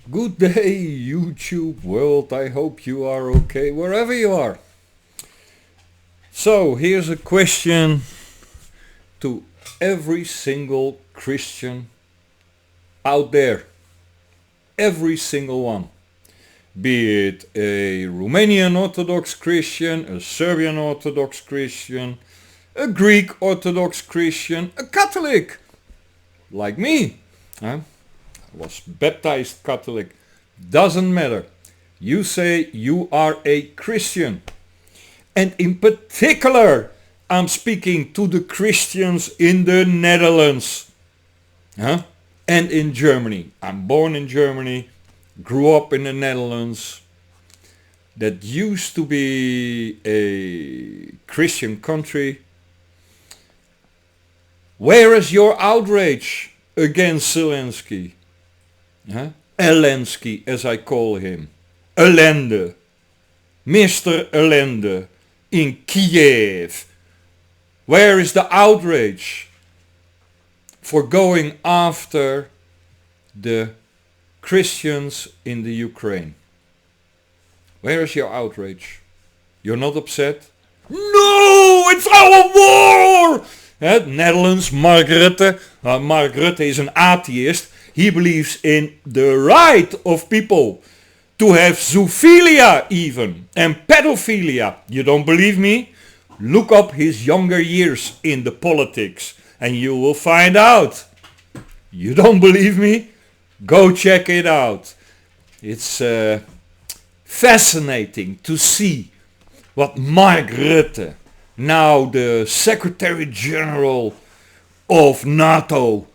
Good day, YouTube world. I hope you are okay wherever you are. So, here's a question to every single Christian out there. Every single one. Be it a Romanian Orthodox Christian, a Serbian Orthodox Christian, a Greek Orthodox Christian, a Catholic, like me. Huh? I was baptized Catholic. Doesn't matter. You say you are a Christian. And in particular, I'm speaking to the Christians in the Netherlands. Huh? And in Germany. I'm born in Germany, grew up in the Netherlands. That used to be a Christian country. Where is your outrage against Zelensky? Huh? Zelensky, as I call him. Ellende. Mr. Ellende in Kiev. Where is the outrage for going after the Christians in the Ukraine? Where is your outrage? You're not upset? No, it's our war! Netherlands, Mark Rutte. Mark Rutte is an atheist. He believes in the right of people to have zoophilia even and pedophilia. You don't believe me? Look up his younger years in the politics and you will find out. You don't believe me? Go check it out. It's fascinating to see what Mark Rutte, now the Secretary General of NATO,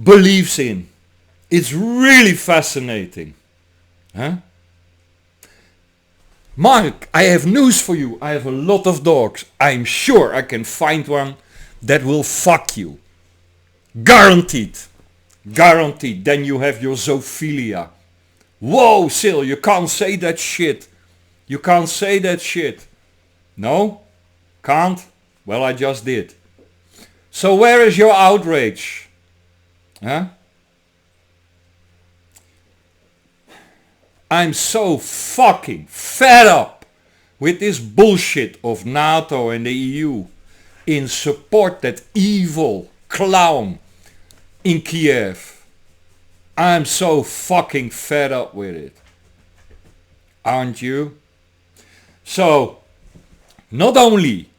believes in. It's really fascinating. Huh? Mark, I have news for you. I have a lot of dogs. I'm sure I can find one that will fuck you. Guaranteed. Guaranteed. Then you have your zoophilia. Whoa, Sil, you can't say that shit. You can't say that shit. No? Can't? Well, I just did. So where is your outrage? Huh? I'm so fucking fed up with this bullshit of NATO and the EU in support that evil clown in Kiev. I'm so fucking fed up with it. Aren't you? So, not only,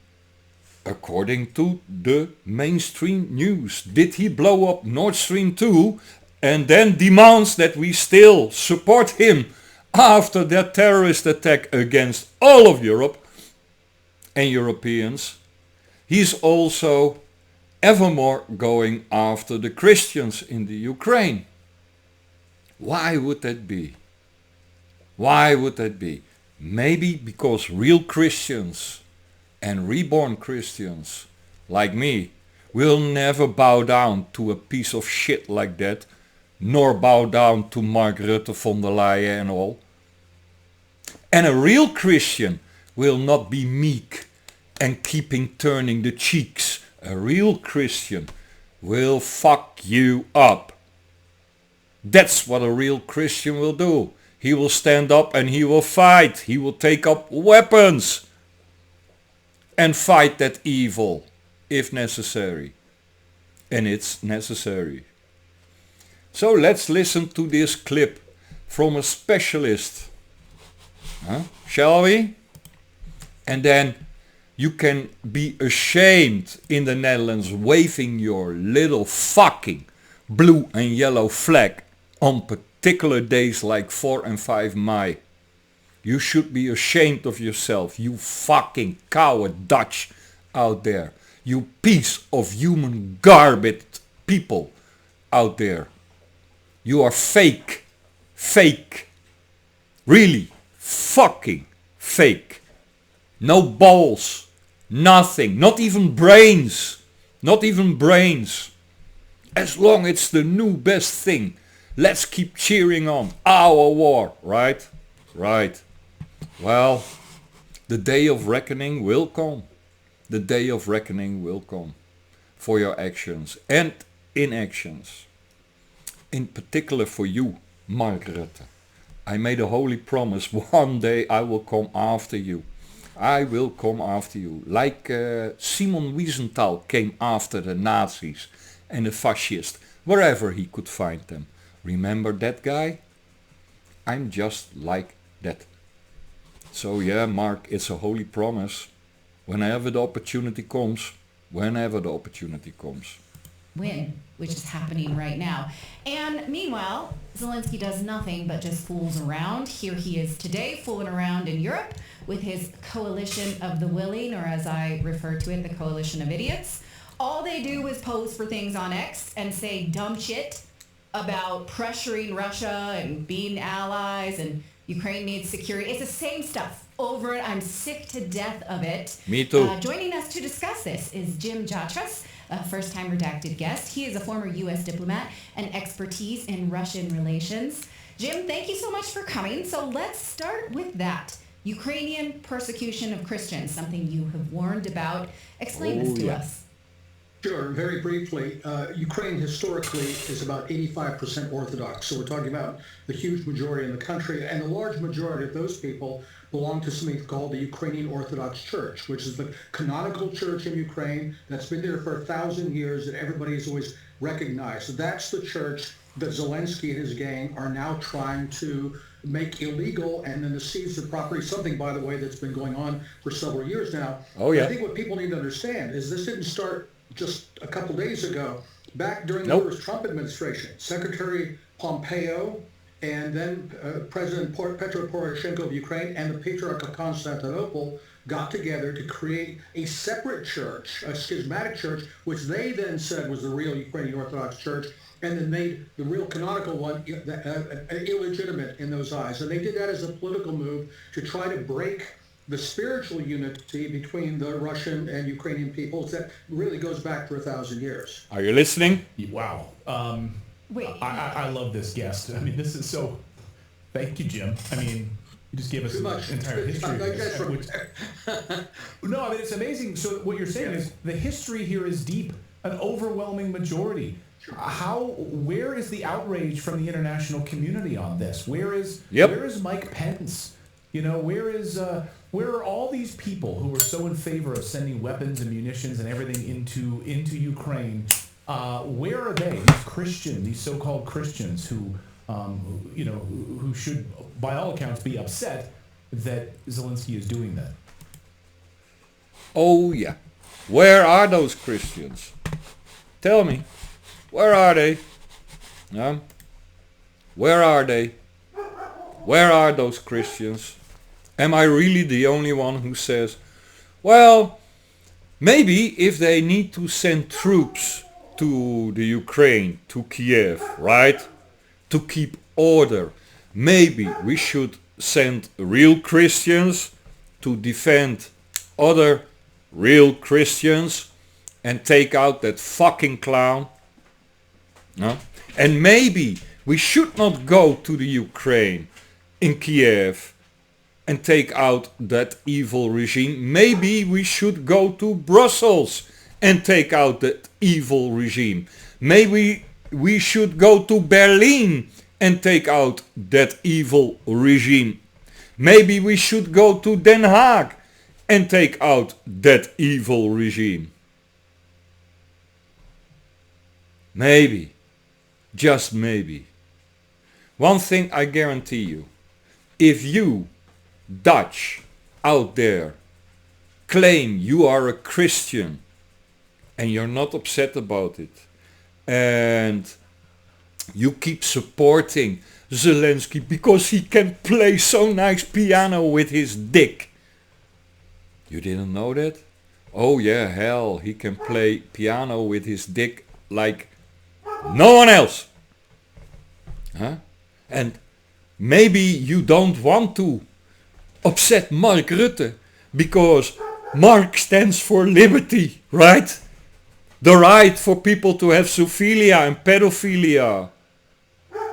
according to the mainstream news, did he blow up Nord Stream 2 and then demands that we still support him after that terrorist attack against all of Europe and Europeans. He's also evermore going after the Christians in the Ukraine. Why would that be? Why would that be? Maybe because real Christians and reborn Christians like me will never bow down to a piece of shit like that, nor bow down to Mark Rutte, von der Leyen and all. And a real Christian will not be meek and keeping turning the cheeks. A real Christian will fuck you up. That's what a real Christian will do. He will stand up and he will fight. He will take up weapons and fight that evil if necessary. And it's necessary. So let's listen to this clip from a specialist. Shall we? And then you can be ashamed in the Netherlands waving your little fucking blue and yellow flag on particular days like 4 and 5 May. You should be ashamed of yourself, you fucking coward Dutch out there. You piece of human garbage people out there. You are fake. Fake. Really. Fucking fake. No balls. Nothing. Not even brains. Not even brains. As long as it's the new best thing. Let's keep cheering on. Our war. Right? Right. Well, the day of reckoning will come. The day of reckoning will come. For your actions and inactions. In particular for you, Mark Rutte. I made a holy promise. One day I will come after you. I will come after you. Like Simon Wiesenthal came after the Nazis and the fascists, wherever he could find them. Remember that guy? I'm just like that. So yeah, Mark, it's a holy promise. Whenever the opportunity comes. Whenever the opportunity comes. Win, which is happening right now. And meanwhile, Zelensky does nothing but just fools around. Here he is today, fooling around in Europe with his coalition of the willing, or as I refer to it, the coalition of idiots. All they do is pose for things on X and say dumb shit about pressuring Russia and being allies and Ukraine needs security. It's the same stuff over it. I'm sick to death of it. Me too. Joining us to discuss this is Jim Jatras, a first-time redacted guest. He is a former U.S. diplomat and expertise in Russian relations. Jim, thank you so much for coming. So let's start with that. Ukrainian persecution of Christians, something you have warned about. Explain this to us. Sure. Very briefly, Ukraine historically is about 85% Orthodox. So we're talking about the huge majority in the country, and the large majority of those people belong to something called the Ukrainian Orthodox Church, which is the canonical church in Ukraine that's been there for 1,000 years that everybody has always recognized. So that's the church that Zelensky and his gang are now trying to make illegal and then to seize the property, something, by the way, that's been going on for several years now. Oh, yeah. I think what people need to understand is this didn't start just a couple days ago. Back during the first Trump administration, Secretary Pompeo and then President Petro Poroshenko of Ukraine and the Patriarch of Constantinople got together to create a separate church, a schismatic church, which they then said was the real Ukrainian Orthodox Church, and then made the real canonical one illegitimate in those eyes. And they did that as a political move to try to break the spiritual unity between the Russian and Ukrainian peoples that really goes back for 1,000 years. Are you listening? Wow. Wait. I love this guest. I mean, this is so... Thank you, Jim. I mean, you just gave us the entire history. No, I mean, it's amazing. So what you're saying is the history here is deep, an overwhelming majority. Where is the outrage from the international community on this? Where is Mike Pence? You know, where are all these people who are so in favor of sending weapons and munitions and everything into Ukraine? Where are they? These so-called Christians who should, by all accounts, be upset that Zelensky is doing that. Oh yeah. Where are those Christians? Tell me. Where are they? Where are they? Where are those Christians? Am I really the only one who says, well, maybe if they need to send troops to the Ukraine, to Kiev, right? To keep order, maybe we should send real Christians to defend other real Christians and take out that fucking clown. No? And maybe we should not go to the Ukraine in Kiev and take out that evil regime. Maybe we should go to Brussels and take out that evil regime. Maybe we should go to Berlin and take out that evil regime. Maybe we should go to Den Haag and take out that evil regime. Maybe, just maybe. One thing I guarantee you, if you Dutch out there claim you are a Christian and you're not upset about it and you keep supporting Zelensky because he can play so nice piano with his dick. You didn't know that? Oh yeah, hell, he can play piano with his dick like no one else. Huh? And maybe you don't want to upset Mark Rutte because Mark stands for liberty, right? The right for people to have zoophilia and pedophilia.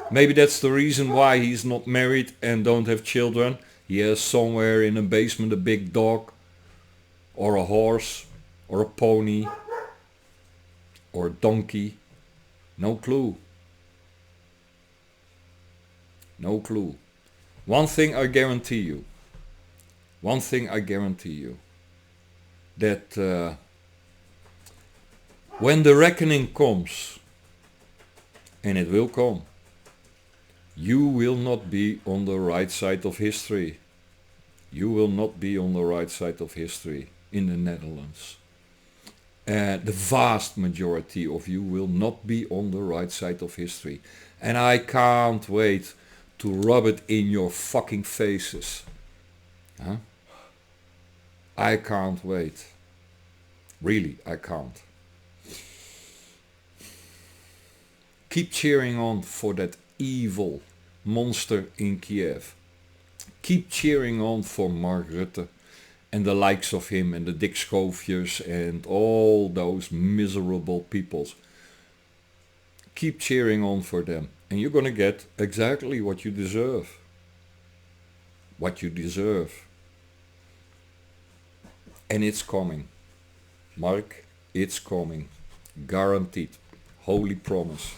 Maybe that's the reason why he's not married and don't have children. He has somewhere in a basement a big dog or a horse or a pony or a donkey. No clue. No clue. One thing I guarantee you. That when the reckoning comes, and it will come, you will not be on the right side of history. You will not be on the right side of history in the Netherlands. The vast majority of you will not be on the right side of history. And I can't wait to rub it in your fucking faces. Huh? I can't wait. Really, I can't. Keep cheering on for that evil monster in Kiev. Keep cheering on for Mark Rutte and the likes of him and the Dick Schoofjes and all those miserable peoples. Keep cheering on for them and you're gonna get exactly what you deserve. What you deserve. And it's coming. Mark, it's coming. Guaranteed. Holy promise.